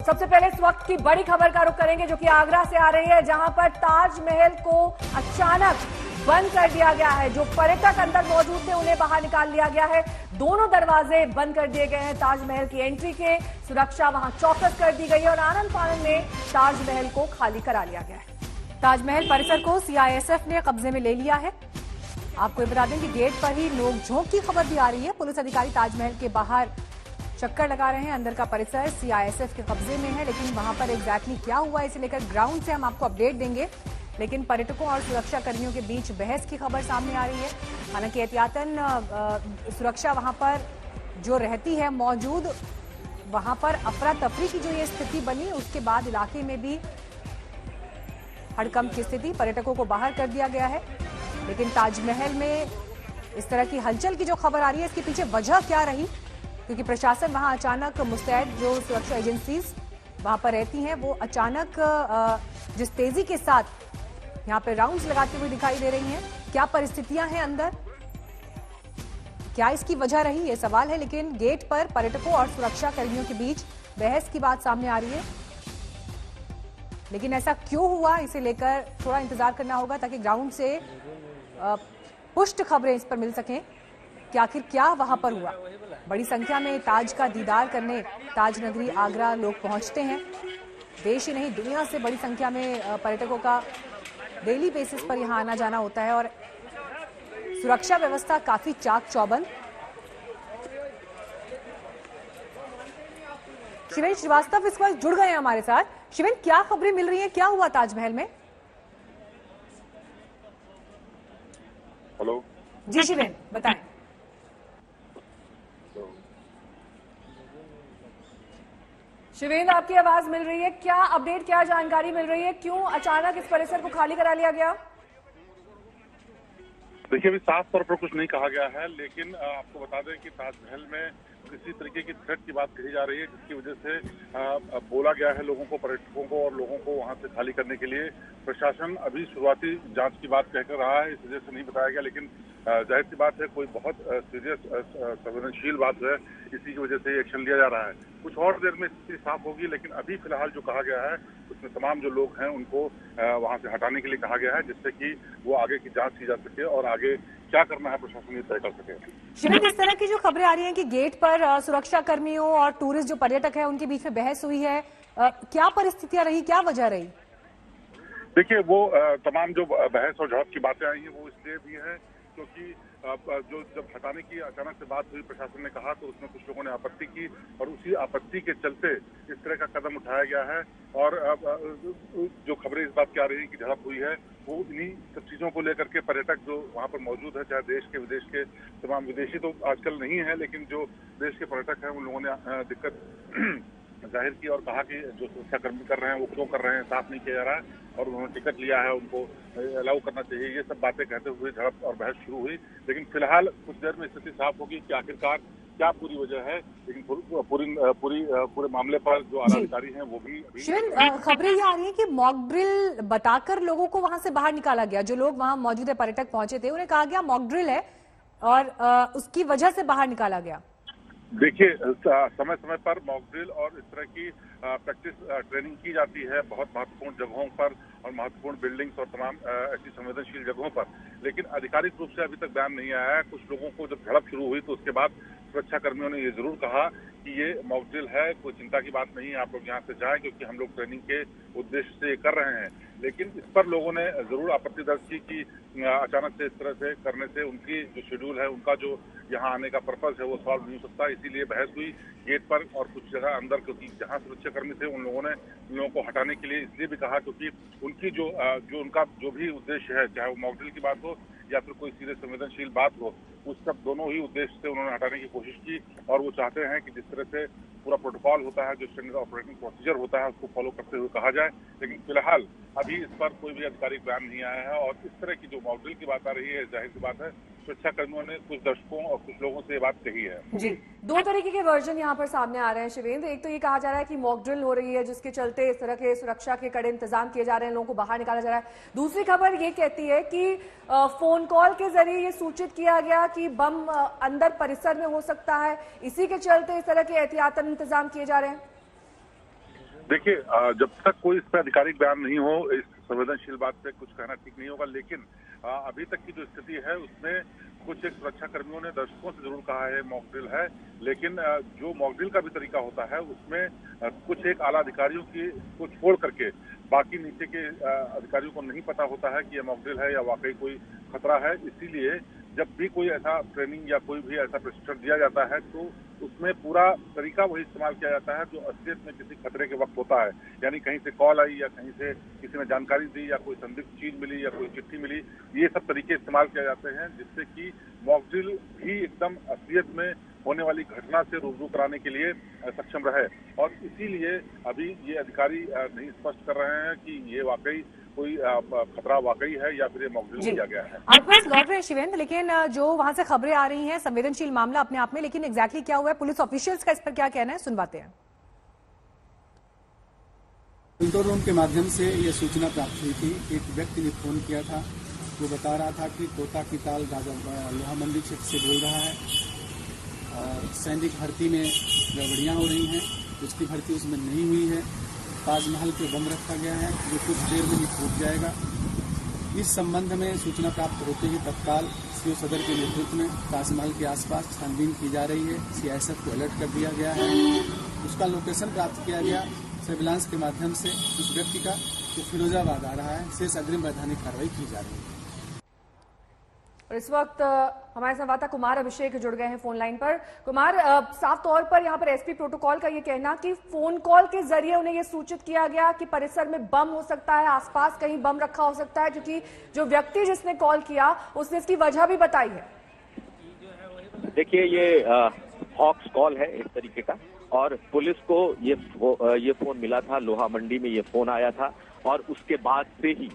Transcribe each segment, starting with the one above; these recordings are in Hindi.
सबसे पहले इस वक्त की बड़ी खबर का रुख करेंगे जो कि आगरा से आ रही है, जहां पर ताजमहल को अचानक बंद कर दिया गया है। जो पर्यटक अंदर मौजूद थे उन्हें बाहर निकाल लिया गया है। दोनों दरवाजे बंद कर दिए गए हैं ताजमहल की एंट्री के। सुरक्षा वहां चौकस कर दी गई है और आनंद फानन में ताजमहल को खाली करा लिया गया है। ताजमहल परिसर को सीआईएसएफ ने कब्जे में ले लिया है। आपको बता दें कि गेट पर ही नोक-झोंक की खबर भी आ रही है। पुलिस अधिकारी ताजमहल के बाहर चक्कर लगा रहे हैं। अंदर का परिसर सीआईएसएफ के कब्जे में है, लेकिन वहां पर एग्जैक्टली क्या हुआ इसे लेकर ग्राउंड से हम आपको अपडेट देंगे। लेकिन पर्यटकों और सुरक्षा कर्मियों के बीच बहस की खबर सामने आ रही है। हालांकि एहतियातन सुरक्षा वहां पर जो रहती है मौजूद, वहां पर अफरा तफरी की जो ये स्थिति बनी उसके बाद इलाके में भी हड़कंप की स्थिति, पर्यटकों को बाहर कर दिया गया है। लेकिन ताजमहल में इस तरह की हलचल की जो खबर आ रही है, इसके पीछे वजह क्या रही, क्योंकि प्रशासन वहां अचानक मुस्तैद, जो सुरक्षा एजेंसीज वहां पर रहती हैं वो अचानक जिस तेजी के साथ यहां पर राउंड्स लगाते हुए दिखाई दे रही हैं। क्या परिस्थितियां हैं अंदर, क्या इसकी वजह रही, ये सवाल है। लेकिन गेट पर पर्यटकों और सुरक्षा कर्मियों के बीच बहस की बात सामने आ रही है। लेकिन ऐसा क्यों हुआ इसे लेकर थोड़ा इंतजार करना होगा ताकि ग्राउंड से पुष्ट खबरें इस पर मिल सकें कि आखिर क्या वहां पर हुआ। बड़ी संख्या में ताज का दीदार करने ताज नगरी आगरा लोग पहुंचते हैं। देश ही नहीं दुनिया से बड़ी संख्या में पर्यटकों का डेली बेसिस पर यहां आना जाना होता है और सुरक्षा व्यवस्था काफी चाक चौबंद। शिवेन श्रीवास्तव इस वक्त जुड़ गए हैं हमारे साथ। शिवेन, क्या खबरें मिल रही हैं, क्या हुआ ताजमहल में? हेलो जी शिवेन, बताएं। शिवेन, आपकी आवाज मिल रही है, क्या अपडेट, क्या जानकारी मिल रही है, क्यों अचानक इस परिसर को खाली करा लिया गया? देखिए, अभी साफ तौर पर कुछ नहीं कहा गया है, लेकिन आपको बता दें कि ताजमहल में किसी तरीके की थ्रेट की बात कही जा रही है, जिसकी वजह से बोला गया है लोगों को, पर्यटकों को और लोगों को वहां से खाली करने के लिए। प्रशासन अभी शुरुआती जांच की बात कहकर रहा है, इस वजह से नहीं बताया गया, लेकिन जाहिर सी बात है कोई बहुत सीरियस संवेदनशील बात है, इसी की वजह से एक्शन लिया जा रहा है। कुछ और देर में स्थिति साफ होगी, लेकिन अभी फिलहाल जो कहा गया है उसमें तमाम जो लोग हैं उनको वहां से हटाने के लिए कहा गया है, जिससे कि वो आगे की जांच की जा सके और आगे क्या करना है प्रशासन ये तय कर सके। शिविर, इस तरह की जो खबरें आ रही हैं कि गेट पर सुरक्षा कर्मियों और टूरिस्ट जो पर्यटक हैं उनके बीच में बहस हुई है, क्या परिस्थितियां रही, क्या वजह रही? देखिए, वो तमाम जो बहस और झड़प की बातें आई हैं वो इसलिए भी है क्योंकि जो जब हटाने की अचानक से बात हुई, प्रशासन ने कहा तो उसमें कुछ लोगों ने आपत्ति की और उसी आपत्ति के चलते इस तरह का कदम उठाया गया है। और जो खबरें इस बात की आ रही है कि झड़प हुई है, वो इन्हीं सब चीजों को लेकर के पर्यटक जो वहां पर मौजूद है, चाहे देश के विदेश के, तमाम विदेशी तो आजकल नहीं है, लेकिन जो देश के पर्यटक हैं उन लोगों ने दिक्कत जाहिर की और कहा कि जो सुरक्षा कर्मी कर रहे हैं वो क्यों कर रहे हैं, साफ नहीं किया जा रहा है और उन्होंने टिकट लिया है, उनको अलाउ करना चाहिए। ये सब बातें कहते हुए झड़प और बहस शुरू हुई, लेकिन फिलहाल कुछ देर में स्थिति साफ होगी कि आखिरकार क्या पूरी वजह है। लेकिन पूरे मामले पर जो आला अधिकारी हैं वो भी खबरें ये आ रही है कि मॉक ड्रिल बताकर लोगों को वहां से बाहर निकाला गया। जो लोग वहां मौजूद है, पर्यटक पहुंचे थे, उन्हें कहा गया मॉक ड्रिल है और उसकी वजह से बाहर निकाला गया। देखिए, समय समय पर मॉक ड्रिल और इस तरह की प्रैक्टिस ट्रेनिंग की जाती है बहुत महत्वपूर्ण जगहों पर और महत्वपूर्ण बिल्डिंग्स और तमाम ऐसी संवेदनशील जगहों पर, लेकिन आधिकारिक रूप से अभी तक बयान नहीं आया है। कुछ लोगों को जब झड़प शुरू हुई तो उसके बाद सुरक्षा कर्मियों ने ये जरूर कहा कि ये मॉक ड्रिल है, कोई चिंता की बात नहीं है, आप लोग यहाँ से जाएं क्योंकि हम लोग ट्रेनिंग के उद्देश्य से कर रहे हैं। लेकिन इस पर लोगों ने जरूर आपत्ति दर्ज की कि अचानक से इस तरह से करने से उनकी जो शेड्यूल है, उनका जो यहाँ आने का पर्पज है वो सॉल्व नहीं हो सकता। इसीलिए बहस हुई गेट पर और कुछ जगह अंदर, क्योंकि जहाँ सुरक्षाकर्मी थे उन लोगों ने उन लोगों को हटाने के लिए इसलिए भी कहा क्योंकि उनकी जो उनका जो भी उद्देश्य है, चाहे वो मॉक ड्रिल की बात हो या फिर कोई सीधे संवेदनशील बात हो, उस सब दोनों ही उद्देश्य से उन्होंने हटाने की कोशिश की और वो चाहते हैं कि जिस तरह से पूरा प्रोटोकॉल होता है, जो स्टैंडर्ड ऑपरेटिंग प्रोसीजर होता है, उसको फॉलो करते हुए कहा जाए। लेकिन फिलहाल अभी इस पर कोई भी आधिकारिक बयान नहीं आया है और इस तरह की जो मॉक ड्रिल की बात आ रही है, जाहिर सी बात है सुरक्षा कर्मियों ने कुछ दर्शकों और कुछ लोगों से ये बात कही है। जी, दो तरीके के वर्जन यहाँ पर सामने आ रहे हैं शिवेंद्र। एक तो ये कहा जा रहा है कि मॉक ड्रिल हो रही है जिसके चलते इस तरह के सुरक्षा के कड़े इंतजाम किए जा रहे हैं, लोगों को बाहर निकाला जा रहा है। दूसरी खबर ये कहती है कि फोन कॉल के जरिए ये सूचित किया गया कि बम अंदर परिसर में हो सकता है, इसी के चलते इस तरह के एहतियातन इंतजाम किए जा रहे हैं। देखिए, जब तक कोई इस पर आधिकारिक बयान नहीं हो, इस संवेदनशील बात पे कुछ कहना ठीक नहीं होगा। लेकिन अभी तक की जो स्थिति है उसमें कुछ एक सुरक्षा कर्मियों ने दर्शकों से जरूर कहा है मॉक ड्रिल है, लेकिन जो मॉक ड्रिल का भी तरीका होता है उसमें कुछ एक आला अधिकारियों की को छोड़ करके बाकी नीचे के अधिकारियों को नहीं पता होता है कि ये मॉक ड्रिल है या वाकई कोई खतरा है। इसीलिए जब भी कोई ऐसा ट्रेनिंग या कोई भी ऐसा प्रशिक्षण दिया जाता है तो उसमें पूरा तरीका वही इस्तेमाल किया जाता है जो असलियत में किसी खतरे के वक्त होता है। यानी कहीं से कॉल आई या कहीं से किसी ने जानकारी दी या कोई संदिग्ध चीज मिली या कोई चिट्ठी मिली, ये सब तरीके इस्तेमाल किए जाते हैं जिससे कि मॉक ड्रिल भी एकदम असलियत में होने वाली घटना से रूबरू कराने के लिए सक्षम रहे। और इसीलिए अभी ये अधिकारी नहीं स्पष्ट कर रहे हैं कि ये वाकई कोई खतरा वाकई है या फिर ये मॉक ड्रिल किया गया है। आपके पास लौट रहे शिवेंद्र, लेकिन जो वहां से खबरें आ रही हैं, संवेदनशील मामला अपने आप में, लेकिन एग्जैक्टली क्या हुआ है, पुलिस ऑफिशियल्स का इस पर क्या कहना है, सुनवाते हैं। कंट्रोल रूम के माध्यम से ये सूचना प्राप्त हुई थी। एक व्यक्ति ने फोन किया था, वो बता रहा था कि कोटा की ताल लोहा मंडी क्षेत्र से बोल रहा है और सैनिक भर्ती में गड़बड़ियां हो रही हैं, उसकी भर्ती उसमें नहीं हुई है। ताजमहल पे बम रखा गया है जो कुछ देर में ही फूट जाएगा। इस संबंध में सूचना प्राप्त होते ही तत्काल सीओ सदर के नेतृत्व में ताजमहल के आसपास छानबीन की जा रही है। सीआईएसएफ को अलर्ट कर दिया गया है। उसका लोकेशन प्राप्त किया गया सर्विलांस के माध्यम से उस व्यक्ति का, जो फिरोजाबाद आ रहा है। शेष अग्रिम वैधानिक कार्रवाई की जा रही है। और इस वक्त हमारे संवाददाता कुमार अभिषेक जुड़ गए हैं फोन लाइन पर। कुमार, साफ तौर पर यहाँ पर एसपी प्रोटोकॉल का ये कहना कि फोन कॉल के जरिए उन्हें ये सूचित किया गया कि परिसर में बम हो सकता है, आसपास कहीं बम रखा हो सकता है, क्योंकि जो व्यक्ति जिसने कॉल किया उसने इसकी वजह भी बताई है। देखिए, ये हॉक्स कॉल है एक तरीके का, और पुलिस को ये फोन मिला था, लोहा मंडी में ये फोन आया था और उसके बाद से ही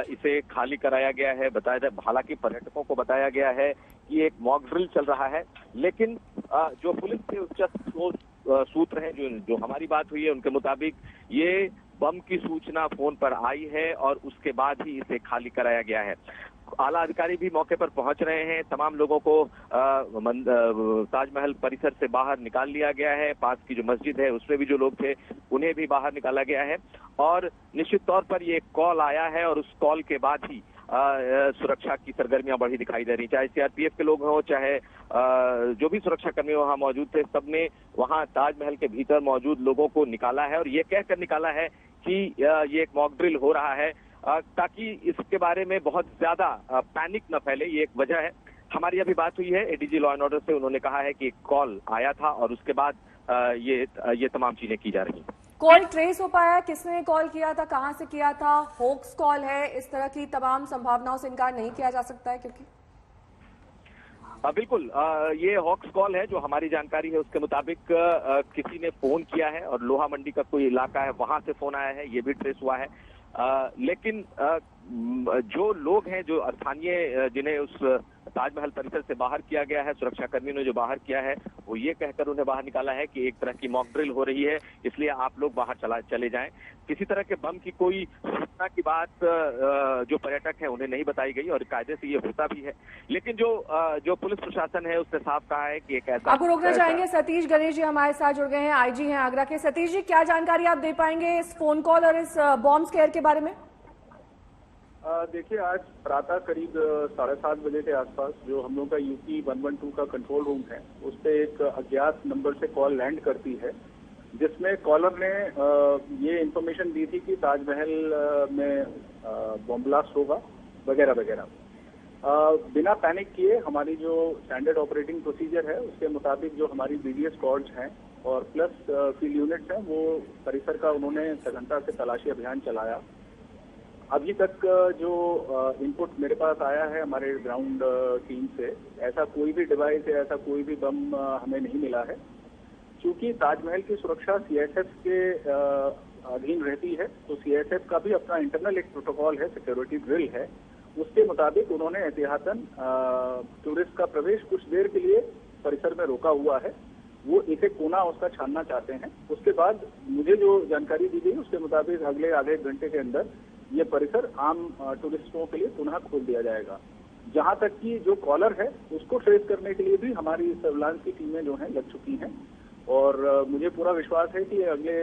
इसे खाली कराया गया है। बताया जाए, हालांकि पर्यटकों को बताया गया है कि एक मॉक ड्रिल चल रहा है, लेकिन जो पुलिस के उच्च सूत्र हैं, जो हमारी बात हुई है उनके मुताबिक ये बम की सूचना फोन पर आई है और उसके बाद ही इसे खाली कराया गया है। आला अधिकारी भी मौके पर पहुंच रहे हैं। तमाम लोगों को ताजमहल परिसर से बाहर निकाल लिया गया है। पास की जो मस्जिद है उसमें भी जो लोग थे उन्हें भी बाहर निकाला गया है और निश्चित तौर पर ये कॉल आया है और उस कॉल के बाद ही सुरक्षा की सरगर्मियां बढ़ी दिखाई दे रही। चाहे सीआरपीएफ के लोग हों, चाहे जो भी सुरक्षा कर्मी वहां मौजूद थे, सबने वहां ताजमहल के भीतर मौजूद लोगों को निकाला है और ये कहकर निकाला है कि ये एक मॉक ड्रिल हो रहा है, ताकि इसके बारे में बहुत ज्यादा पैनिक न फैले। ये एक वजह है। हमारी अभी बात हुई है एडीजी लॉ एंड ऑर्डर से, उन्होंने कहा है कि एक कॉल आया था और उसके बाद ये तमाम चीजें की जा रही हैं। कॉल ट्रेस हो पाया, किसने कॉल किया था, कहां से किया था, होक्स कॉल है, इस तरह की तमाम संभावनाओं से इनकार नहीं किया जा सकता है क्योंकि बिल्कुल ये हॉक्स कॉल है। जो हमारी जानकारी है उसके मुताबिक किसी ने फोन किया है और लोहा मंडी का कोई इलाका है वहां से फोन आया है, ये भी ट्रेस हुआ है। लेकिन जो लोग हैं, जो स्थानीय, जिन्हें उस ताजमहल परिसर से बाहर किया गया है, सुरक्षा कर्मियों ने जो बाहर किया है, वो ये कहकर उन्हें बाहर निकाला है कि एक तरह की मॉक ड्रिल हो रही है, इसलिए आप लोग बाहर चले जाएं। किसी तरह के बम की कोई सूचना की बात जो पर्यटक हैं उन्हें नहीं बताई गई और कायदे से ये होता भी है। लेकिन जो पुलिस प्रशासन है उसने साफ कहा है कि एक ऐसा। आपको रोकना चाहेंगे, सतीश गणेश जी हमारे साथ जुड़ गए हैं, आईजी हैं आगरा के। सतीश जी, क्या जानकारी आप दे पाएंगे इस फोन कॉल और इस बॉम्ब स्केयर के बारे में? देखिए, आज प्रातः करीब 7:30 बजे के आसपास जो हम लोग का यूपी 112 का कंट्रोल रूम है, उस पे एक अज्ञात नंबर से कॉल लैंड करती है, जिसमें कॉलर ने ये इन्फॉर्मेशन दी थी कि ताजमहल में बॉम्ब ब्लास्ट होगा वगैरह वगैरह। बिना पैनिक किए हमारी जो स्टैंडर्ड ऑपरेटिंग प्रोसीजर है उसके मुताबिक जो हमारी बीडीएस स्क्वाड्स हैं और प्लस फील्ड यूनिट्स हैं, वो परिसर का उन्होंने सघनता से तलाशी अभियान चलाया। अभी तक जो इनपुट मेरे पास आया है हमारे ग्राउंड टीम से, ऐसा कोई भी डिवाइस या ऐसा कोई भी बम हमें नहीं मिला है। क्योंकि ताजमहल की सुरक्षा सीआईएसएफ के अधीन रहती है, तो सीआईएसएफ का भी अपना इंटरनल एक प्रोटोकॉल है, सिक्योरिटी ड्रिल है। उसके मुताबिक उन्होंने एहतियातन टूरिस्ट का प्रवेश कुछ देर के लिए परिसर में रोका हुआ है। वो एक एक कोना उसका छानना चाहते हैं। उसके बाद मुझे जो जानकारी दी गई उसके मुताबिक अगले आधे घंटे के अंदर ये परिसर आम टूरिस्टों के लिए पुनः खोल दिया जाएगा। जहां तक कि जो कॉलर है उसको ट्रेस करने के लिए भी हमारी सर्विलांस की टीमें जो हैं लग चुकी हैं और मुझे पूरा विश्वास है कि अगले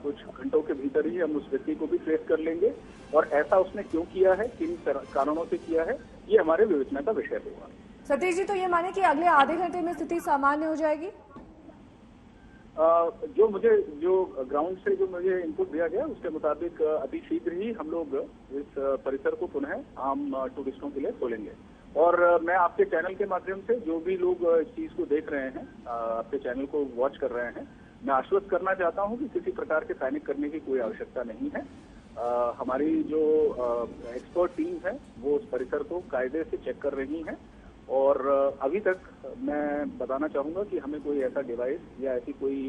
कुछ घंटों के भीतर ही हम उस व्यक्ति को भी ट्रेस कर लेंगे और ऐसा उसने क्यों किया है, किन कारणों से किया है, ये हमारे विवेचना का विषय होगा। सतीश जी, तो ये माने कि अगले आधे घंटे में स्थिति सामान्य हो जाएगी? जो ग्राउंड से जो मुझे इनपुट दिया गया उसके मुताबिक अति शीघ्र ही हम लोग इस परिसर को पुनः आम टूरिस्टों के लिए खोलेंगे। और मैं आपके चैनल के माध्यम से जो भी लोग इस चीज को देख रहे हैं, आपके चैनल को वॉच कर रहे हैं, मैं आश्वस्त करना चाहता हूं कि किसी प्रकार के पैनिक करने की कोई आवश्यकता नहीं है। हमारी जो एक्सपर्ट टीम है वो उस परिसर को कायदे से चेक कर रही है और अभी तक मैं बताना चाहूंगा कि हमें कोई ऐसा डिवाइस या ऐसी कोई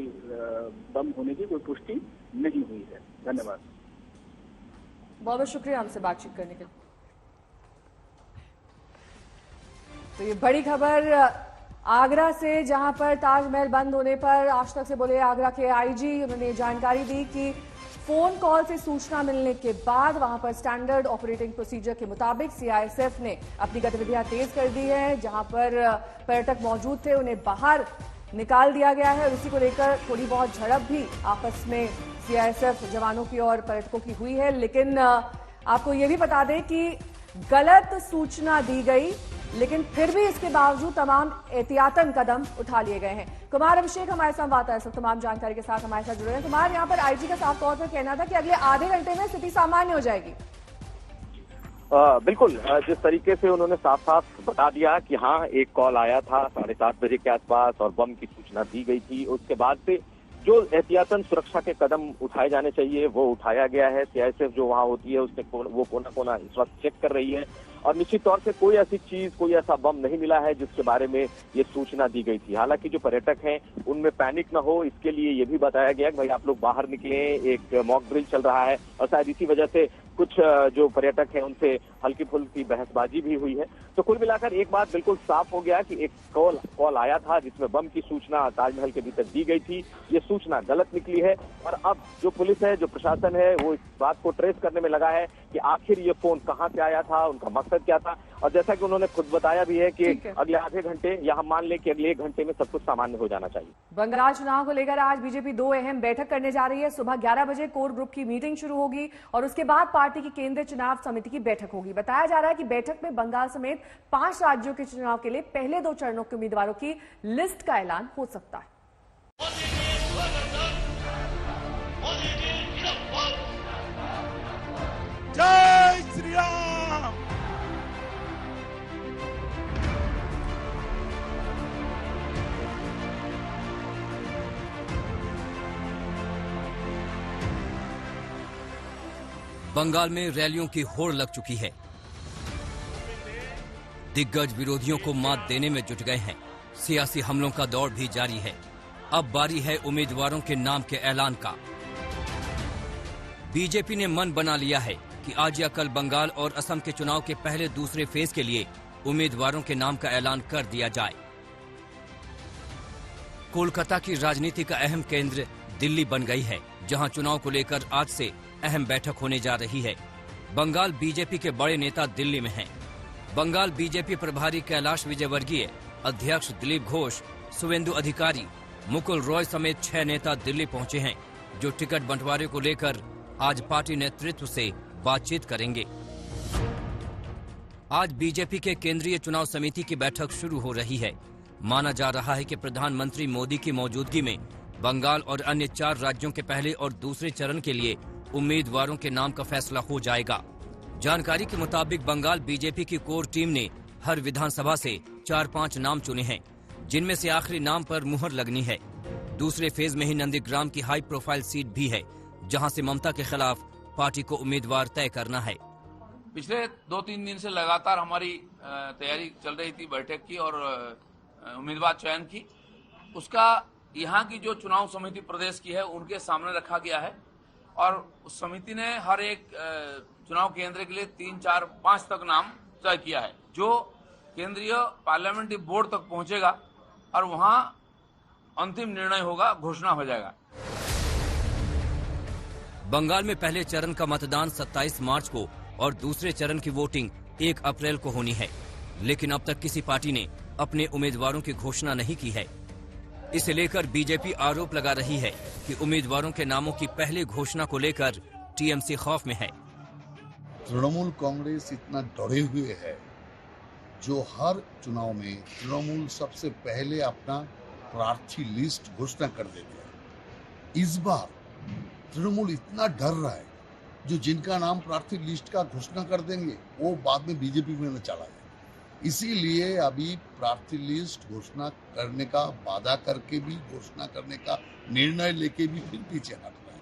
बम होने की कोई पुष्टि नहीं हुई है। धन्यवाद। बहुत बहुत शुक्रिया हमसे बातचीत करने के लिए। तो ये बड़ी खबर आगरा से, जहां पर ताजमहल बंद होने पर आज तक से बोले आगरा के आईजी, उन्होंने जानकारी दी कि फोन कॉल से सूचना मिलने के बाद वहां पर स्टैंडर्ड ऑपरेटिंग प्रोसीजर के मुताबिक सीआईएसएफ ने अपनी गतिविधियां तेज कर दी है। जहां पर पर्यटक मौजूद थे उन्हें बाहर निकाल दिया गया है और इसी को लेकर थोड़ी बहुत झड़प भी आपस में सीआईएसएफ जवानों की और पर्यटकों की हुई है। लेकिन आपको ये भी बता दें कि गलत सूचना दी गई, लेकिन फिर भी इसके बावजूद तमाम एहतियातन कदम उठा लिए गए हैं। कुमार अभिषेक हमारे संवाददाता इस वक्त तमाम जानकारी के साथ हमारे साथ जुड़े हैं। कुमार, यहाँ पर आईजी का साफ तौर पर कहना था कि अगले आधे घंटे में स्थिति सामान्य हो जाएगी। बिल्कुल, जिस तरीके से उन्होंने साफ साफ बता दिया कि हाँ, एक कॉल आया था 7:30 बजे के आसपास और बम की सूचना दी गई थी। उसके बाद से जो एहतियातन सुरक्षा के कदम उठाए जाने चाहिए वो उठाया गया है। सीआईएसएफ जो वहां होती है उसने वो कोना कोना इस वक्त चेक कर रही है और निश्चित तौर से कोई ऐसी चीज, कोई ऐसा बम नहीं मिला है जिसके बारे में ये सूचना दी गई थी। हालांकि जो पर्यटक हैं उनमें पैनिक न हो, इसके लिए ये भी बताया गया कि भाई आप लोग बाहर निकले, एक मॉक ड्रिल चल रहा है और शायद इसी वजह से कुछ जो पर्यटक हैं उनसे हल्की फुल्की बहसबाजी भी हुई है। तो कुल मिलाकर एक बात बिल्कुल साफ हो गया कि एक कॉल आया था जिसमें बम की सूचना ताजमहल के भीतर दी गई थी। ये सूचना गलत निकली है और अब जो पुलिस है, जो प्रशासन है, वो इस बात को ट्रेस करने में लगा है कि आखिर ये फोन कहां से आया था, उनका मकसद क्या था। और जैसा कि उन्होंने खुद बताया भी है कि अगले आधे घंटे या हम मान लें कि अगले 1 घंटे में सब कुछ सामान्य हो जाना चाहिए। बंगाल चुनाव को लेकर आज बीजेपी 2 अहम बैठक करने जा रही है। सुबह 11 बजे कोर ग्रुप की मीटिंग शुरू होगी और उसके बाद पार्टी की केंद्रीय चुनाव समिति की बैठक होगी। बताया जा रहा है कि बैठक में बंगाल समेत 5 राज्यों के चुनाव के लिए पहले 2 चरणों के उम्मीदवारों की लिस्ट का ऐलान हो सकता है। जय श्री राम। बंगाल में रैलियों की होड़ लग चुकी है। दिग्गज विरोधियों को मात देने में जुट गए हैं। सियासी हमलों का दौर भी जारी है। अब बारी है उम्मीदवारों के नाम के ऐलान का। बीजेपी ने मन बना लिया है कि आज या कल बंगाल और असम के चुनाव के पहले दूसरे फेज के लिए उम्मीदवारों के नाम का ऐलान कर दिया जाए। कोलकाता की राजनीति का अहम केंद्र दिल्ली बन गई है, जहां चुनाव को लेकर आज से अहम बैठक होने जा रही है। बंगाल बीजेपी के बड़े नेता दिल्ली में हैं। बंगाल बीजेपी प्रभारी कैलाश विजयवर्गीय, अध्यक्ष दिलीप घोष, शुवेंदु अधिकारी, मुकुल रॉय समेत 6 नेता दिल्ली पहुंचे हैं, जो टिकट बंटवारे को लेकर आज पार्टी नेतृत्व से बातचीत करेंगे। आज बीजेपी के केंद्रीय चुनाव समिति की बैठक शुरू हो रही है। माना जा रहा है कि प्रधानमंत्री मोदी की मौजूदगी में बंगाल और अन्य 4 राज्यों के पहले और दूसरे चरण के लिए उम्मीदवारों के नाम का फैसला हो जाएगा। जानकारी के मुताबिक बंगाल बीजेपी की कोर टीम ने हर विधानसभा से 4-5 नाम चुने हैं, जिनमें से आखिरी नाम पर मुहर लगनी है। दूसरे फेज में ही नंदीग्राम की हाई प्रोफाइल सीट भी है, जहां से ममता के खिलाफ पार्टी को उम्मीदवार तय करना है। पिछले 2-3 दिन से लगातार हमारी तैयारी चल रही थी बैठक की और उम्मीदवार चयन की। उसका यहाँ की जो चुनाव समिति प्रदेश की है उनके सामने रखा गया है और उस समिति ने हर एक चुनाव केंद्र के लिए 3, 4, 5 तक नाम तय किया है, जो केंद्रीय पार्लियामेंट्री बोर्ड तक पहुंचेगा और वहां अंतिम निर्णय होगा, घोषणा हो जाएगा। बंगाल में पहले चरण का मतदान 27 मार्च को और दूसरे चरण की वोटिंग 1 अप्रैल को होनी है, लेकिन अब तक किसी पार्टी ने अपने उम्मीदवारों की घोषणा नहीं की है। इसे लेकर बीजेपी आरोप लगा रही है कि उम्मीदवारों के नामों की पहले घोषणा को लेकर टीएमसी खौफ में है। तृणमूल कांग्रेस इतना डरे हुए है, जो हर चुनाव में तृणमूल सबसे पहले अपना प्रार्थी लिस्ट घोषणा कर देते हैं। इस बार तृणमूल इतना डर रहा है, जो जिनका नाम प्रार्थी लिस्ट का घोषणा कर देंगे वो बाद में बीजेपी में न चला जाए। इसीलिए अभी प्रार्थी लिस्ट घोषणा करने का वादा करके भी, घोषणा करने का निर्णय लेके भी फिर पीछे हट रहा है।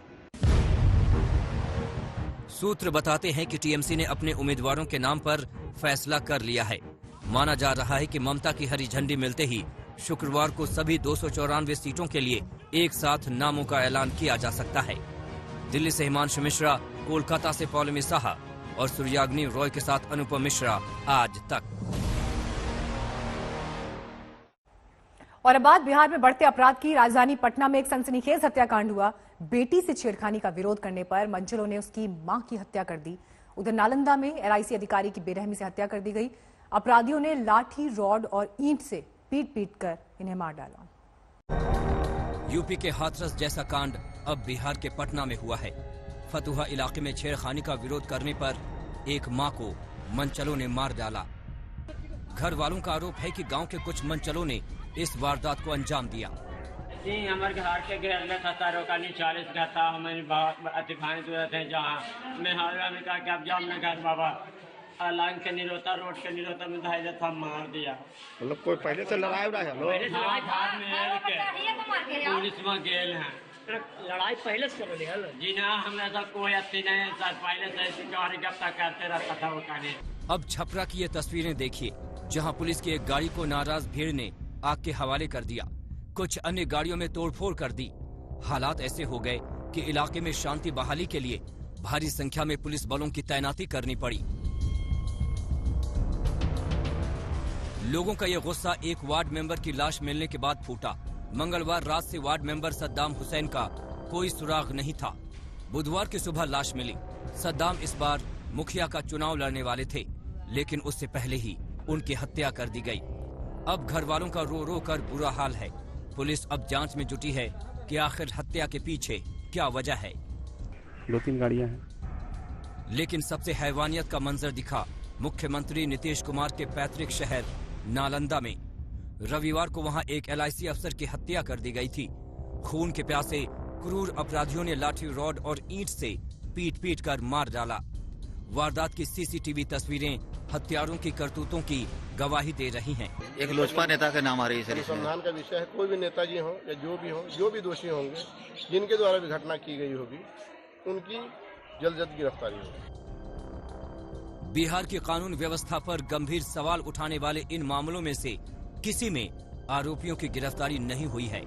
सूत्र बताते हैं कि टीएमसी ने अपने उम्मीदवारों के नाम पर फैसला कर लिया है। माना जा रहा है कि ममता की हरी झंडी मिलते ही शुक्रवार को सभी 294 सीटों के लिए एक साथ नामों का ऐलान किया जा सकता है। दिल्ली से हिमांशु मिश्रा, कोलकाता से पौलमी साहा और सूर्याग्नि रॉय के साथ अनुपम मिश्रा आज तक। और अब बात बिहार में बढ़ते अपराध की। राजधानी पटना में एक सनसनीखेज हत्याकांड हुआ। बेटी से छेड़खानी का विरोध करने पर मंचलों ने उसकी मां की हत्या कर दी। उधर नालंदा में एलआईसी अधिकारी की बेरहमी से हत्या कर दी गई। अपराधियों ने लाठी, रॉड और ईंट से पीट कर इन्हें मार डाला। यूपी के हाथरस जैसा कांड अब बिहार के पटना में हुआ है। फतुहा इलाके में छेड़खानी का विरोध करने पर एक मां को मंचलों ने मार डाला। घर वालों का आरोप है कि गांव के कुछ मंचलों ने इस वारदात को अंजाम दिया। जी हमारे घर के घेर में था, 40 का था। हमारे अतिखाने जो थे जहाँ मैं हल्का में कहा कि अब जाओ मैं घर बाबा लाइन के नहीं रोता, रोड के नहीं रोता, मैं धाई था मार दिया। मतलब कोई पहले से लड़ाई उड़ा है? पुलिस में गेल है। लड़ाई पहले से कर रही है जी ना, हमें ऐसा कोई अति नहीं सर, पहले से सिक्योरिटी गिरफ्तार करते रहता था वो काने। अब छपरा की ये तस्वीरें देखिए, जहां पुलिस की एक गाड़ी को नाराज भीड़ ने आग के हवाले कर दिया। कुछ अन्य गाड़ियों में तोड़फोड़ कर दी। हालात ऐसे हो गए कि इलाके में शांति बहाली के लिए भारी संख्या में पुलिस बलों की तैनाती करनी पड़ी। लोगों का यह गुस्सा एक वार्ड मेंबर की लाश मिलने के बाद फूटा। मंगलवार रात से वार्ड मेंबर सद्दाम हुसैन का कोई सुराग नहीं था। बुधवार की सुबह लाश मिली। सद्दाम इस बार मुखिया का चुनाव लड़ने वाले थे, लेकिन उससे पहले ही उनकी हत्या कर दी गई। अब घर वालों का रो रो कर बुरा हाल है। पुलिस अब जांच में जुटी है कि आखिर हत्या के पीछे क्या वजह है। 2-3 गाड़ियां हैं। लेकिन सबसे हैवानियत का मंजर दिखा मुख्यमंत्री नीतीश कुमार के पैतृक शहर नालंदा में। रविवार को वहां एक एलआईसी अफसर की हत्या कर दी गई थी। खून के प्यासे क्रूर अपराधियों ने लाठी, रॉड और ईंट से पीट कर मार डाला। वारदात की सीसीटीवी तस्वीरें हत्यारों की करतूतों की गवाही दे रही हैं। एक लोजपा नेता के नाम आ रही है। अनुसंधान का विषय है। कोई भी नेताजी हो या जो भी दोषी होंगे, जिनके द्वारा भी घटना की गई होगी, उनकी जल्द गिरफ्तारी होगी। बिहार की कानून व्यवस्था पर गंभीर सवाल उठाने वाले इन मामलों में से किसी में आरोपियों की गिरफ्तारी नहीं हुई है।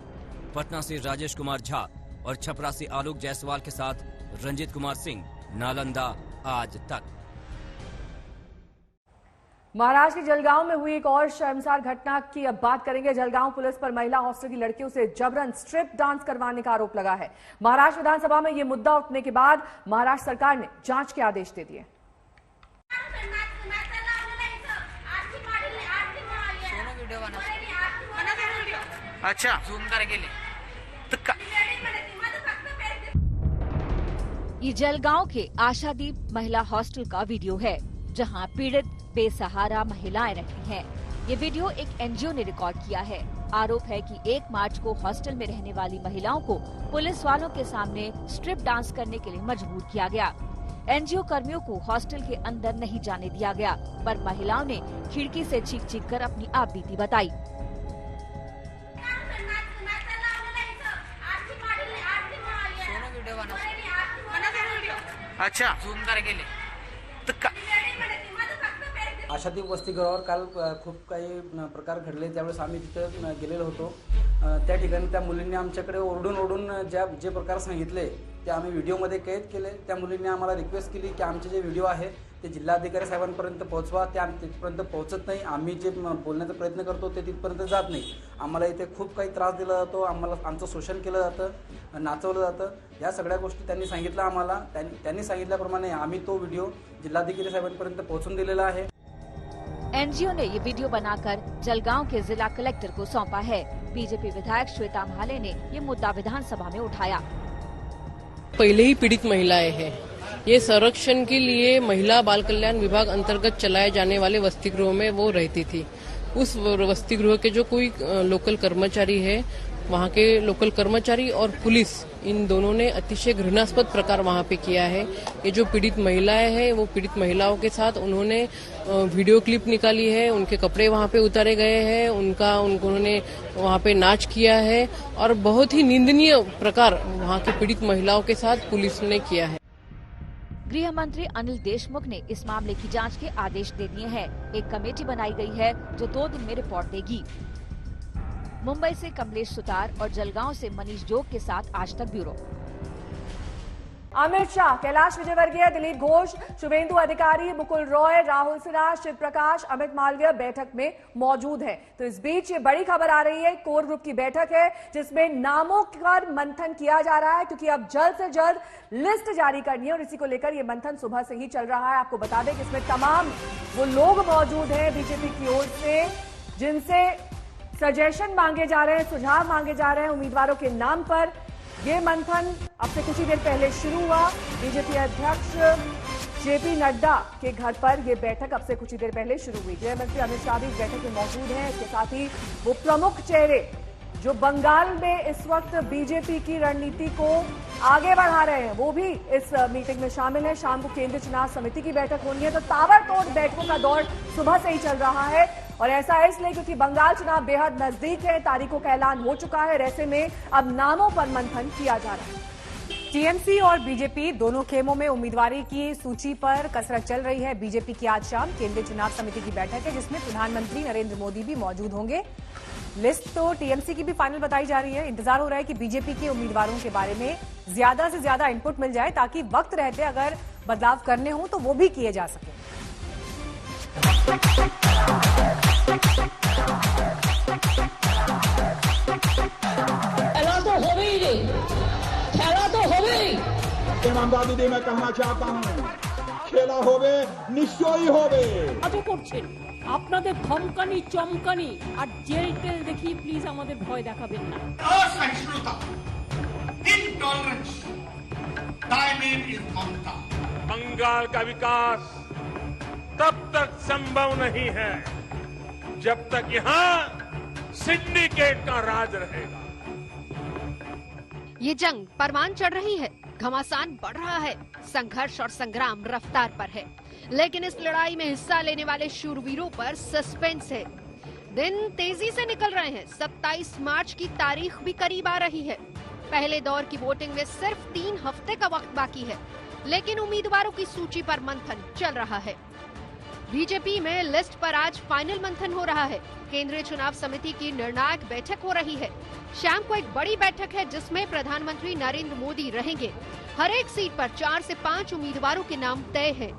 पटना से राजेश कुमार झा और छपरा से आलोक जायसवाल के साथ रंजित कुमार सिंह, नालंदा आज तक। महाराष्ट्र के जलगांव में हुई एक और शर्मसार घटना की अब बात करेंगे। जलगांव पुलिस पर महिला हॉस्टल की लड़कियों से जबरन स्ट्रिप डांस करवाने का आरोप लगा है। महाराष्ट्र विधानसभा में यह मुद्दा उठने के बाद महाराष्ट्र सरकार ने जांच के आदेश दे दिए। अच्छा जूम करके ले ये जलगांव के आशादीप महिला हॉस्टल का वीडियो है, जहां पीड़ित बेसहारा महिलाएं रहती हैं। ये वीडियो एक एनजीओ ने रिकॉर्ड किया है। आरोप है कि 1 मार्च को हॉस्टल में रहने वाली महिलाओं को पुलिस वालों के सामने स्ट्रिप डांस करने के लिए मजबूर किया गया। एनजीओ कर्मियों को हॉस्टल के अंदर नहीं जाने दिया गया, पर महिलाओं ने खिड़की से चीख कर अपनी आपबीती बताई। अच्छा झूम करके ले आशादीप वसतिगृहावर काल खूप काही प्रकार घडले, त्यावेळेस आम्ही तिथे गेलेलो होतो। त्या ठिकाणी त्या मुलींनी आमच्याकडे ओरडून जे प्रकार सांगितले ते आम्ही व्हिडिओमध्ये कैद केले। त्या मुलींनी आम्हाला रिक्वेस्ट केली की आमचे जे व्हिडिओ आहे ते जिल्हाधिकारी साहेबांपर्यंत पोहोचवा। ते तिथपर्यंत पोहोचत नाही। आम्ही जे बोलण्याचा प्रयत्न करतो ते तिथपर्यंत जात नाही। आम्हाला इथे खूप काही त्रास दिला जातो, आम्हाला आमचं शोषण केलं जातं, नाचवलं जातं। या सगळ्या गोष्टी त्यांनी सांगितलं आम्हाला। त्यांनी सांगितल्याप्रमाणे आम्ही तो व्हिडिओ जिल्हाधिकारी साहेबांपर्यंत पोहोचून दिलेला आहे। एनजीओ ने ये वीडियो बनाकर जलगांव के जिला कलेक्टर को सौंपा है। बीजेपी विधायक श्वेता महाले ने ये मुद्दा विधानसभा में उठाया। पहले ही पीड़ित महिलाएं हैं। ये संरक्षण के लिए महिला बाल कल्याण विभाग अंतर्गत चलाए जाने वाले वसति गृह में वो रहती थी। उस वसति गृह के जो कोई लोकल कर्मचारी है, वहाँ के लोकल कर्मचारी और पुलिस, इन दोनों ने अतिशय घृणास्पद प्रकार वहाँ पे किया है। ये जो पीड़ित महिलाएं हैं, वो पीड़ित महिलाओं के साथ उन्होंने वीडियो क्लिप निकाली है, उनके कपड़े वहाँ पे उतारे गए हैं, उन्होंने वहाँ पे नाच किया है और बहुत ही निंदनीय प्रकार वहाँ की पीड़ित महिलाओं के साथ पुलिस ने किया है। गृह मंत्री अनिल देशमुख ने इस मामले की जांच के आदेश दे दिए हैं। एक कमेटी बनाई गई है जो 2 दिन में रिपोर्ट देगी। मुंबई से कमलेश सुतार और जलगांव से मनीष जोग के साथ आज तक ब्यूरो। अमित शाह, कैलाश विजयवर्गीय, दिलीप घोष, शुभेंदु अधिकारी, मुकुल रॉय, राहुल सिन्हा, शिव प्रकाश, अमित मालवीय बैठक में मौजूद हैं। तो इस बीच ये बड़ी खबर आ रही है, कोर ग्रुप की बैठक है जिसमें नामों पर मंथन किया जा रहा है, क्योंकि अब जल्द से जल्द लिस्ट जारी करनी है और इसी को लेकर ये मंथन सुबह से ही चल रहा है। आपको बता दें कि इसमें तमाम वो लोग मौजूद हैं बीजेपी की ओर से जिनसे सजेशन मांगे जा रहे हैं, सुझाव मांगे जा रहे हैं उम्मीदवारों के नाम पर। ये मंथन अब से कुछ ही देर पहले शुरू हुआ। बीजेपी अध्यक्ष जेपी नड्डा के घर पर यह बैठक अब से कुछ ही देर पहले शुरू हुई। गृह मंत्री अमित शाह भी इस बैठक में मौजूद हैं। इसके साथ ही वो प्रमुख चेहरे जो बंगाल में इस वक्त बीजेपी की रणनीति को आगे बढ़ा रहे हैं, वो भी इस मीटिंग में शामिल है। शाम को केंद्रीय चुनाव समिति की बैठक होनी है, तो ताबड़तोड़ बैठकों का दौर सुबह से ही चल रहा है। और ऐसा है इसलिए क्योंकि बंगाल चुनाव बेहद नजदीक है, तारीखों का ऐलान हो चुका है। ऐसे में अब नामों पर मंथन किया जा रहा है। टीएमसी और बीजेपी दोनों खेमों में उम्मीदवारी की सूची पर कसरत चल रही है। बीजेपी की आज शाम केंद्रीय चुनाव समिति की बैठक है जिसमें प्रधानमंत्री नरेंद्र मोदी भी मौजूद होंगे। लिस्ट तो टीएमसी की भी फाइनल बताई जा रही है। इंतजार हो रहा है कि बीजेपी के उम्मीदवारों के बारे में ज्यादा से ज्यादा इनपुट मिल जाए ताकि वक्त रहते अगर बदलाव करने हो तो वो भी किए जा सके। खेला तो हो ही नहीं, खेला तो हो ही। ईमानदार दीदी मैं कहना चाहता हूँ, खेला होवे निश्चयই হবে। আজও করছেন আপনাদের ধমকানি চমকানি আর জেল টেল দেখি প্লিজ আমাদের ভয় দেখাবেন না। असहिष्णुता, intolerance, टाइमिंग इज ममता। बंगाल का विकास तब तक संभव नहीं है जब तक यहाँ सिंडिकेट का राज रहेगा। ये जंग परवान चढ़ रही है, घमासान बढ़ रहा है, संघर्ष और संग्राम रफ्तार पर है, लेकिन इस लड़ाई में हिस्सा लेने वाले शूरवीरों पर सस्पेंस है। दिन तेजी से निकल रहे हैं। 27 मार्च की तारीख भी करीब आ रही है। पहले दौर की वोटिंग में सिर्फ 3 हफ्ते का वक्त बाकी है, लेकिन उम्मीदवारों की सूची पर मंथन चल रहा है। बीजेपी में लिस्ट पर आज फाइनल मंथन हो रहा है। केंद्रीय चुनाव समिति की निर्णायक बैठक हो रही है। शाम को एक बड़ी बैठक है जिसमें प्रधानमंत्री नरेंद्र मोदी रहेंगे। हर एक सीट पर 4 से 5 उम्मीदवारों के नाम तय हैं।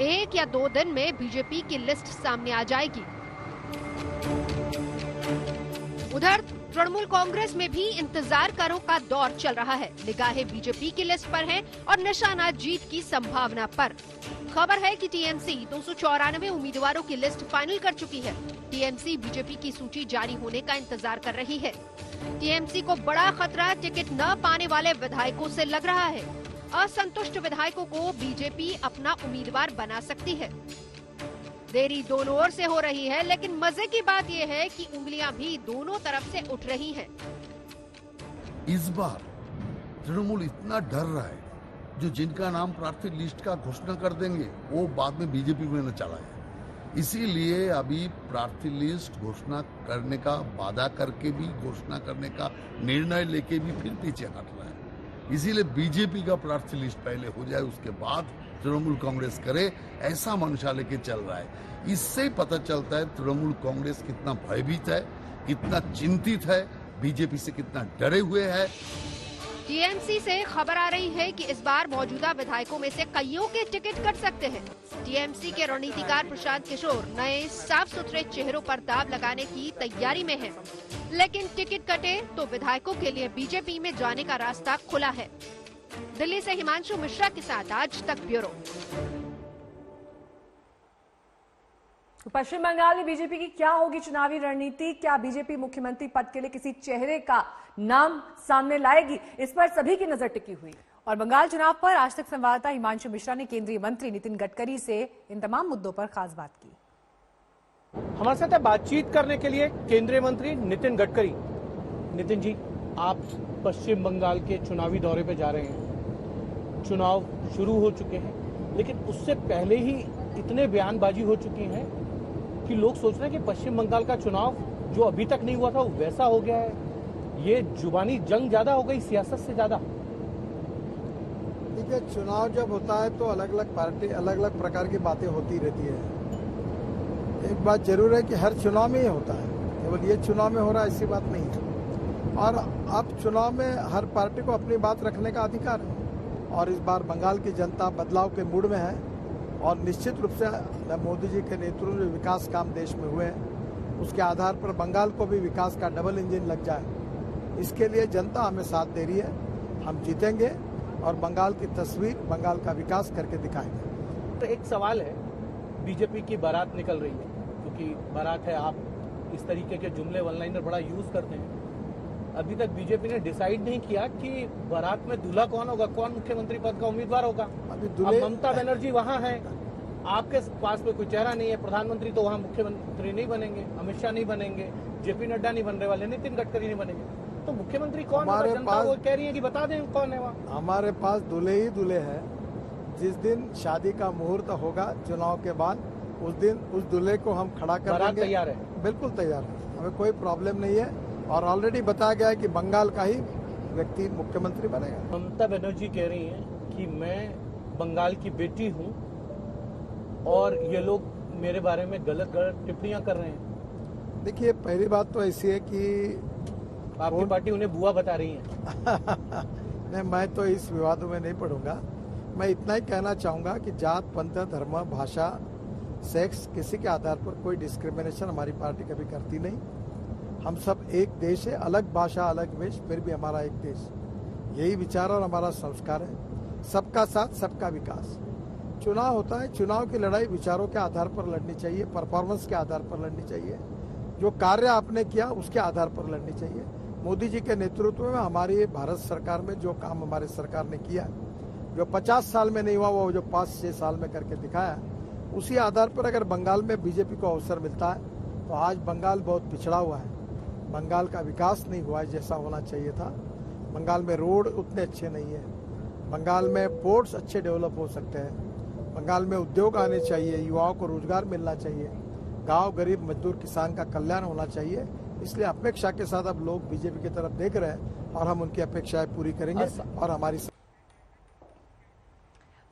1 या 2 दिन में बीजेपी की लिस्ट सामने आ जाएगी। उधर तृणमूल कांग्रेस में भी इंतजारों का दौर चल रहा है। निगाहें बीजेपी की लिस्ट पर हैं और निशाना जीत की संभावना पर। खबर है कि टीएमसी 294 उम्मीदवारों की लिस्ट फाइनल कर चुकी है। टीएमसी बीजेपी की सूची जारी होने का इंतजार कर रही है। टीएमसी को बड़ा खतरा टिकट न पाने वाले विधायकों से लग रहा है। असंतुष्ट विधायकों को बीजेपी अपना उम्मीदवार बना सकती है। देरी दोनों ओर से हो रही है, लेकिन मजे की बात यह है कि उंगलियां भी दोनों तरफ से उठ रही हैं। इस बार तृणमूल इतना डर रहा है, जो जिनका नाम प्रार्थी लिस्ट का घोषणा कर देंगे वो बाद में बीजेपी में न चला है। इसीलिए अभी प्रार्थी लिस्ट घोषणा करने का वादा करके भी, घोषणा करने का निर्णय लेके भी फिर पीछे हट रहा है। इसीलिए बीजेपी का प्रार्थी लिस्ट पहले हो जाए, उसके बाद तृणमूल कांग्रेस करे, ऐसा मंशा लेके चल रहा है। इससे पता चलता है तृणमूल कांग्रेस कितना भयभीत है, कितना चिंतित है, बीजेपी से कितना डरे हुए है। टीएमसी से खबर आ रही है कि इस बार मौजूदा विधायकों में से कईयों के टिकट कट सकते हैं। टीएमसी के रणनीतिकार प्रशांत किशोर नए साफ सुथरे चेहरों पर दाव लगाने की तैयारी में हैं। लेकिन टिकट कटे तो विधायकों के लिए बीजेपी में जाने का रास्ता खुला है। दिल्ली से हिमांशु मिश्रा के साथ आज तक ब्यूरो। तो पश्चिम बंगाल में बीजेपी की क्या होगी चुनावी रणनीति? क्या बीजेपी मुख्यमंत्री पद के लिए किसी चेहरे का नाम सामने लाएगी? इस पर सभी की नजर टिकी हुई है। और बंगाल चुनाव पर आज तक संवाददाता हिमांशु मिश्रा ने केंद्रीय मंत्री नितिन गडकरी से इन तमाम मुद्दों पर खास बात की। हमारे साथ बातचीत करने के लिए केंद्रीय मंत्री नितिन गडकरी। नितिन जी, आप पश्चिम बंगाल के चुनावी दौरे पे जा रहे हैं। चुनाव शुरू हो चुके हैं, लेकिन उससे पहले ही इतने बयानबाजी हो चुकी है कि लोग सोच रहे हैं कि पश्चिम बंगाल का चुनाव जो अभी तक नहीं हुआ था वो वैसा हो गया है। ये जुबानी जंग ज्यादा हो गई सियासत से ज्यादा। देखिए, चुनाव जब होता है तो अलग अलग पार्टी अलग अलग प्रकार की बातें होती रहती है। एक बात जरूर है कि हर चुनाव में ही होता है, केवल ये चुनाव में हो रहा है ऐसी बात नहीं है। और अब चुनाव में हर पार्टी को अपनी बात रखने का अधिकार है और इस बार बंगाल की जनता बदलाव के मूड में है और निश्चित रूप से मोदी जी के नेतृत्व में विकास काम देश में हुए हैं, उसके आधार पर बंगाल को भी विकास का डबल इंजन लग जाए, इसके लिए जनता हमें साथ दे रही है। हम जीतेंगे और बंगाल की तस्वीर, बंगाल का विकास करके दिखाएंगे। तो एक सवाल है, बीजेपी की बारात निकल रही है, क्योंकि बारात है, आप इस तरीके के जुमले वन लाइनर बड़ा यूज करते हैं। अभी तक बीजेपी ने डिसाइड नहीं किया कि बारात में दूल्हा कौन होगा, कौन मुख्यमंत्री पद का उम्मीदवार होगा। अब ममता बनर्जी वहां है, आपके पास में कोई चेहरा नहीं है। प्रधानमंत्री तो वहां मुख्यमंत्री नहीं बनेंगे, अमित शाह नहीं बनेंगे, जेपी नड्डा नहीं बनने वाले, नितिन गडकरी नहीं बनेंगे। तो मुख्यमंत्री कौन होगा? जनता वो कह रही है कि बता दें कौन है वहाँ। हमारे पास दूल्हे ही दूल्हे हैं। जिस दिन शादी का मुहूर्त होगा चुनाव के बाद, उस दिन उस दूल्हे को हम खड़ा कर देंगे। तैयार है? बिल्कुल तैयार है, हमें कोई प्रॉब्लम नहीं है और ऑलरेडी बताया गया है कि बंगाल का ही व्यक्ति मुख्यमंत्री बनेगा। ममता बनर्जी कह रही हैं कि मैं बंगाल की बेटी हूं और ये लोग मेरे बारे में गलत टिप्पणियां कर रहे हैं। देखिए, पहली बात तो ऐसी है कि आपकी पार्टी उन्हें बुआ बता रही है। नहीं, मैं तो इस विवादों में नहीं पढ़ूंगा। मैं इतना ही कहना चाहूंगा कि जात, पंथ, धर्म, भाषा, सेक्स, किसी के आधार पर कोई डिस्क्रिमिनेशन हमारी पार्टी कभी करती नहीं। हम सब एक देश है, अलग भाषा, अलग वेश, फिर भी हमारा एक देश। यही विचार और हमारा संस्कार है, सबका साथ, सबका विकास। चुनाव होता है, चुनाव की लड़ाई विचारों के आधार पर लड़नी चाहिए, परफॉर्मेंस के आधार पर लड़नी चाहिए, जो कार्य आपने किया उसके आधार पर लड़नी चाहिए। मोदी जी के नेतृत्व में हमारी भारत सरकार में जो काम हमारी सरकार ने किया, जो 50 साल में नहीं हुआ वो जो 5-6 साल में करके दिखाया, उसी आधार पर अगर बंगाल में बीजेपी को अवसर मिलता है तो आज बंगाल बहुत पिछड़ा हुआ है। बंगाल का विकास नहीं हुआ है जैसा होना चाहिए था। बंगाल में रोड उतने अच्छे नहीं है, बंगाल में पोर्ट्स अच्छे डेवलप हो सकते हैं, बंगाल में उद्योग आने चाहिए, युवाओं को रोजगार मिलना चाहिए, गांव गरीब मजदूर किसान का कल्याण होना चाहिए। इसलिए अपेक्षा के साथ अब लोग बीजेपी की तरफ देख रहे हैं और हम उनकी अपेक्षाएं पूरी करेंगे और हमारी।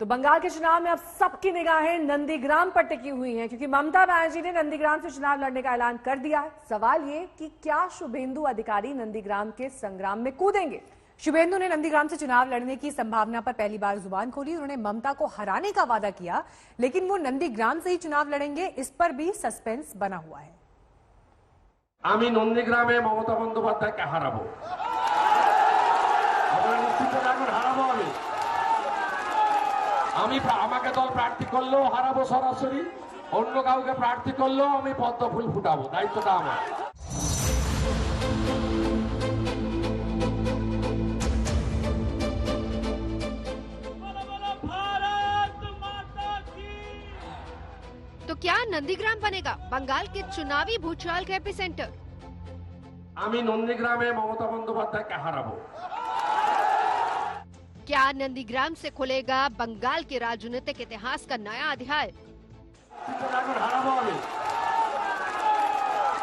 तो बंगाल के चुनाव में अब सबकी निगाहें नंदीग्राम पर टिकी हुई हैं, क्योंकि ममता बनर्जी ने नंदीग्राम से चुनाव लड़ने का ऐलान कर दिया है। सवाल ये कि क्या शुभेंदु अधिकारी नंदीग्राम के संग्राम में कूदेंगे? शुभेंदु ने नंदीग्राम से चुनाव लड़ने की संभावना पर पहली बार जुबान खोली। उन्होंने ममता को हराने का वादा किया, लेकिन वो नंदीग्राम से ही चुनाव लड़ेंगे, इस पर भी सस्पेंस बना हुआ है। আমি নন্দীগ্রামে মমতা বন্দ্যোপাধ্যায়কে হারাবো, আপনারা নিশ্চিত থাকুন হারাবো। আমি আমাকে দল প্রার্থী করলেও হারাবো সরাসরি, অন্য কাউকে প্রার্থী করলেও আমি পদ্ম ফুল ফুটাবো, দায়িত্বটা আমার। तो क्या नंदीग्राम बनेगा बंगाल के चुनावी भूचाल का एपिसेंटर? আমি নন্দীগ্রামে মমতা বন্দ্যোপাধ্যায়কে হারাবো। क्या नंदीग्राम से खुलेगा बंगाल के राजनीतिक इतिहास का नया अध्याय?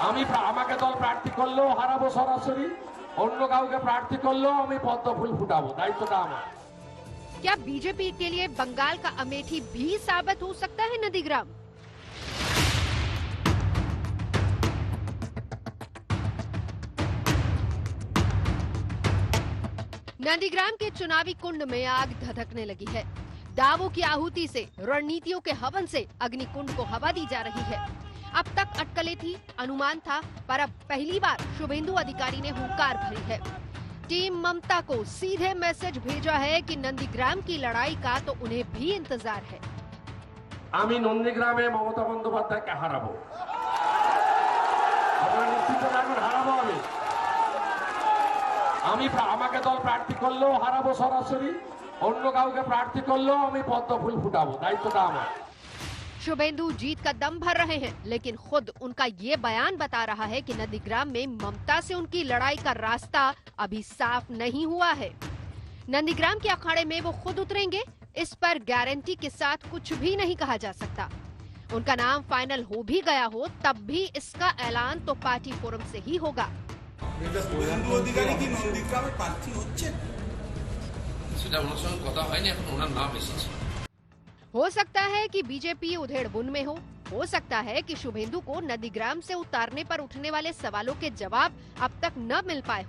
আমি আমাকে দল প্রার্থী করলেও হারাবো সরাসরি, অন্য কাউকে প্রার্থী করলেও আমি পদ্ম ফুল ফুটাবো, দায়িত্বটা আমার। क्या बीजेपी के लिए बंगाल का अमेठी भी साबित हो सकता है नंदीग्राम? नंदीग्राम के चुनावी कुंड में आग धधकने लगी है। दावों की आहुति से, रणनीतियों के हवन से अग्निकुंड को हवा दी जा रही है। अब तक अटकलें थी, अनुमान था, पर अब पहली बार शुभेंदु अधिकारी ने हुंकार भरी है। टीम ममता को सीधे मैसेज भेजा है कि नंदीग्राम की लड़ाई का तो उन्हें भी इंतजार है। আমি নন্দীগ্রামে মমতা বন্দ্যোপাধ্যায়কে হারাবো। আপনারা নিশ্চিত থাকুন, হারাবো আমি আমাকে দল প্রার্থী করলেও হারাবো সরাসরি, অন্য কাউকে প্রার্থী করলেও আমি পদ্ম ফুল ফুটাবো, দায়িত্বটা আমার। शुभेंदु जीत का दम भर रहे हैं, लेकिन खुद उनका ये बयान बता रहा है कि नंदीग्राम में ममता से उनकी लड़ाई का रास्ता अभी साफ नहीं हुआ है। नंदीग्राम के अखाड़े में वो खुद उतरेंगे, इस पर गारंटी के साथ कुछ भी नहीं कहा जा सकता। उनका नाम फाइनल हो भी गया हो तब भी इसका ऐलान तो पार्टी फोरम से ही होगा। हो सकता है कि बीजेपी उधेड़बुन में हो सकता है कि शुभेंदु को नंदीग्राम से उतारने पर उठने वाले सवालों के जवाब अब तक न मिल पाए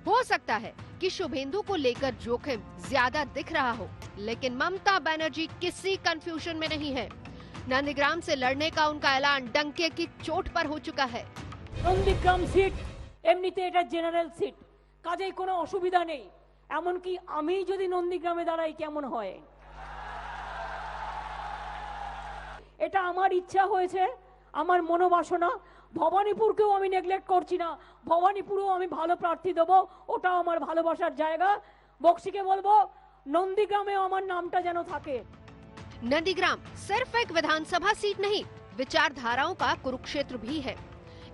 हो सकता है कि शुभेंदु को लेकर जोखिम ज्यादा दिख रहा हो, लेकिन ममता बनर्जी किसी कंफ्यूजन में नहीं है। नंदीग्राम से लड़ने का उनका ऐलान डंके की चोट पर हो चुका है। নন্দীগ্রাম সিট এমনিতে এটা জেনারেল সিট, কাজেই কোনো অসুবিধা নেই। এমনকি আমি যদি নন্দীগ্রামে দাঁড়াই কেমন হয়, এটা আমার ইচ্ছা হয়েছে, আমার মনোবাসনা। ভবানীপুরকেও আমি নেগলেক্ট করছি না, ভবানীপুরেও আমি ভালো প্রার্থী দেবো, ওটাও আমার ভালোবাসার জায়গা। বক্সিকে বলবো নন্দীগ্রামেও আমার নামটা যেন থাকে। नंदीग्राम सिर्फ एक विधानसभा सीट नहीं, विचारधाराओं का कुरुक्षेत्र भी है।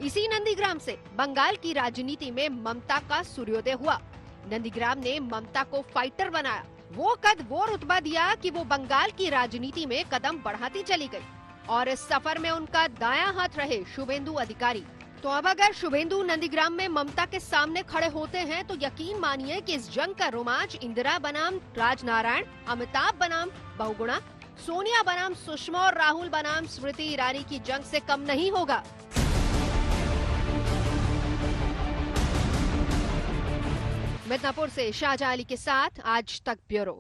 इसी नंदीग्राम से बंगाल की राजनीति में ममता का सूर्योदय हुआ। नंदीग्राम ने ममता को फाइटर बनाया, वो कद वो रुतबा दिया कि वो बंगाल की राजनीति में कदम बढ़ाती चली गई और इस सफर में उनका दायां हाथ रहे शुभेंदु अधिकारी। तो अब अगर शुभेंदु नंदीग्राम में ममता के सामने खड़े होते हैं तो यकीन मानिए कि इस जंग का रोमांच इंदिरा बनाम राजनारायण, अमिताभ बनाम बहुगुणा, सोनिया बनाम सुषमा और राहुल बनाम स्मृति ईरानी की जंग से कम नहीं होगा। मिदनापुर से शाहजहां अली के साथ आज तक ब्यूरो।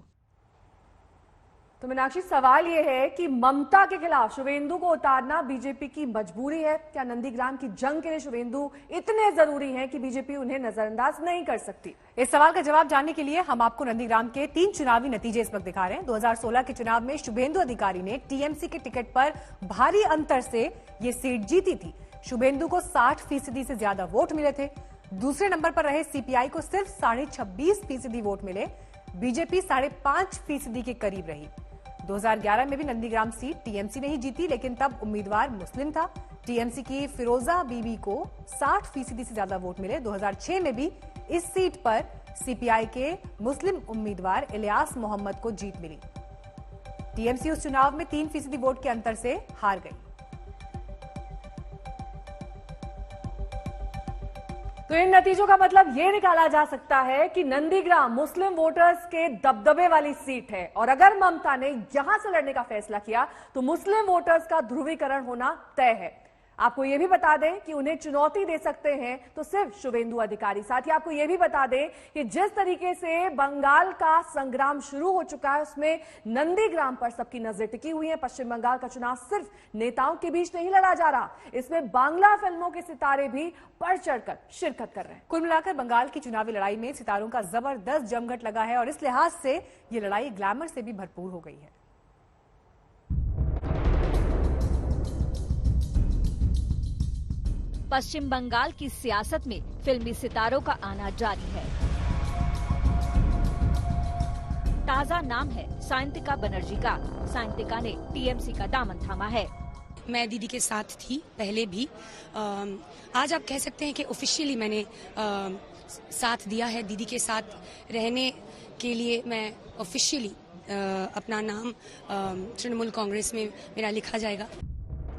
तो मीनाक्षी, सवाल ये है कि ममता के खिलाफ शुभेंदु को उतारना बीजेपी की मजबूरी है? क्या नंदीग्राम की जंग के लिए शुभेंदु इतने जरूरी हैं कि बीजेपी उन्हें नजरअंदाज नहीं कर सकती? इस सवाल का जवाब जानने के लिए हम आपको नंदीग्राम के 3 चुनावी नतीजे इस वक्त दिखा रहे हैं। 2016 के चुनाव में शुभेंदु अधिकारी ने टीएमसी के टिकट पर भारी अंतर से ये सीट जीती थी। शुभेंदु को 60% से ज्यादा वोट मिले थे। दूसरे नंबर पर रहे सीपीआई को सिर्फ 26.5% वोट मिले। बीजेपी 5.5% के करीब रही। 2011 में भी नंदीग्राम सीट टीएमसी नहीं जीती, लेकिन तब उम्मीदवार मुस्लिम था। टीएमसी की फिरोजा बीबी को 60% से ज्यादा वोट मिले। 2006 में भी इस सीट पर सीपीआई के मुस्लिम उम्मीदवार इलियास मोहम्मद को जीत मिली। टीएमसी उस चुनाव में 3% वोट के अंतर से हार गई। तो इन नतीजों का मतलब ये निकाला जा सकता है कि नंदीग्राम मुस्लिम वोटर्स के दबदबे वाली सीट है और अगर ममता ने यहां से लड़ने का फैसला किया तो मुस्लिम वोटर्स का ध्रुवीकरण होना तय है। आपको यह भी बता दें कि उन्हें चुनौती दे सकते हैं तो सिर्फ शुभेंदु अधिकारी। साथ ही आपको यह भी बता दें कि जिस तरीके से बंगाल का संग्राम शुरू हो चुका है उसमें नंदीग्राम पर सबकी नजर टिकी हुई है। पश्चिम बंगाल का चुनाव सिर्फ नेताओं के बीच नहीं लड़ा जा रहा, इसमें बांग्ला फिल्मों के सितारे भी बढ़ चढ़कर शिरकत कर रहे हैं। कुल मिलाकर बंगाल की चुनावी लड़ाई में सितारों का जबरदस्त जमघट लगा है और इस लिहाज से ये लड़ाई ग्लैमर से भी भरपूर हो गई है। पश्चिम बंगाल की सियासत में फिल्मी सितारों का आना जारी है। ताजा नाम है सायंतिका बनर्जी का। सायंतिका ने टीएमसी का दामन थामा है। मैं दीदी के साथ थी पहले भी। आज आप कह सकते हैं कि ऑफिशियली मैंने साथ दिया है। दीदी के साथ रहने के लिए मैं ऑफिशियली अपना नाम तृणमूल कांग्रेस में मेरा लिखा जाएगा।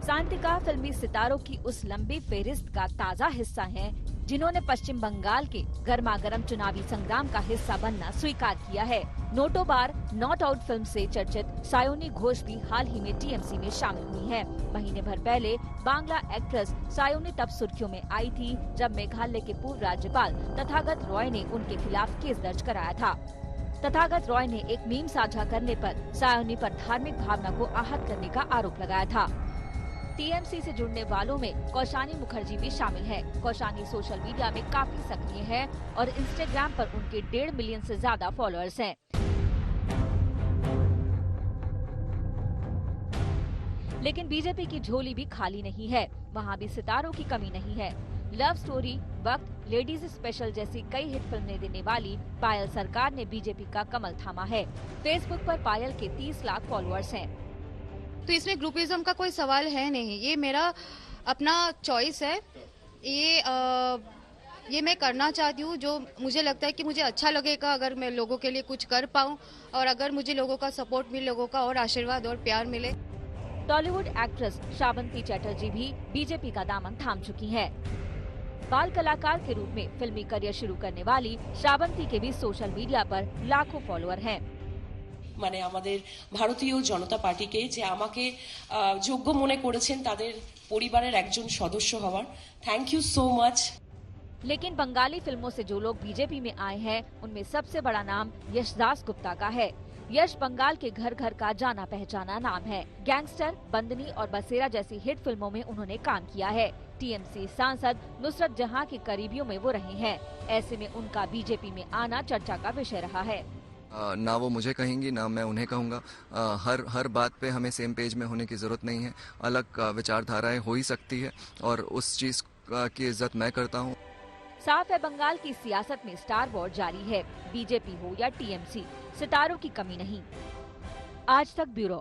सायंतिका फिल्मी सितारों की उस लंबी फेहरिस्त का ताजा हिस्सा हैं, जिन्होंने पश्चिम बंगाल के गर्मागर्म चुनावी संग्राम का हिस्सा बनना स्वीकार किया है। Noto bar not out film से चर्चित सायोनी घोष भी हाल ही में टीएमसी में शामिल हुई हैं। महीने भर पहले बांग्ला एक्ट्रेस सायोनी तब सुर्खियों में आई थी जब मेघालय के पूर्व राज्यपाल तथागत रॉय ने उनके खिलाफ केस दर्ज कराया था। तथागत रॉय ने एक मीम साझा करने पर सायोनी पर धार्मिक भावना को आहत करने का आरोप लगाया था। टीएमसी से जुड़ने वालों में कौशानी मुखर्जी भी शामिल है। कौशानी सोशल मीडिया में काफी सक्रिय है और इंस्टाग्राम पर उनके 1.5 मिलियन से ज्यादा फॉलोअर्स हैं। लेकिन बीजेपी की झोली भी खाली नहीं है, वहाँ भी सितारों की कमी नहीं है। लव स्टोरी, वक्त, लेडीज स्पेशल जैसी कई हिट फिल्में देने वाली पायल सरकार ने बीजेपी का कमल थामा है। फेसबुक पर पायल के 30 लाख फॉलोअर्स हैं। तो इसमें ग्रुपिज्म का कोई सवाल है नहीं, ये मेरा अपना चॉइस है। ये मैं करना चाहती हूँ जो मुझे लगता है कि मुझे अच्छा लगेगा, अगर मैं लोगों के लिए कुछ कर पाऊँ और अगर मुझे लोगों का सपोर्ट मिले, लोगों का और आशीर्वाद और प्यार मिले। टॉलीवुड एक्ट्रेस श्रावंती चैटर्जी भी बीजेपी का दामन थाम चुकी हैं। बाल कलाकार के रूप में फिल्मी करियर शुरू करने वाली श्रावंती के भी सोशल मीडिया पर लाखों फॉलोअर हैं। মানে আমাদের ভারতীয় জনতা পার্টিকে যে আমাকে যোগ্য মনে করেছেন তাদের পরিবারের একজন সদস্য হওয়ার, থ্যাংক ইউ সো মাচ। लेकिन बंगाली फिल्मों से जो लोग बीजेपी में आए हैं उनमें सबसे बड़ा नाम यशदास गुप्ता का है। यश बंगाल के घर घर का जाना पहचाना नाम है। गैंगस्टर, बंदनी और बसेरा जैसी हिट फिल्मों में उन्होंने काम किया है। टीएमसी सांसद नुसरत जहां के करीबियों में वो रहे हैं। ऐसे में उनका बीजेपी में आना चर्चा का विषय रहा है। ना वो मुझे कहेंगी ना मैं उन्हें कहूँगा। हर बात पे हमें सेम पेज में होने की जरूरत नहीं है। अलग विचारधाराएं हो ही सकती है और उस चीज की इज्जत मैं करता हूँ। साफ है बंगाल की सियासत में स्टार वॉर जारी है। बीजेपी हो या टीएमसी, सितारों की कमी नहीं। आज तक ब्यूरो।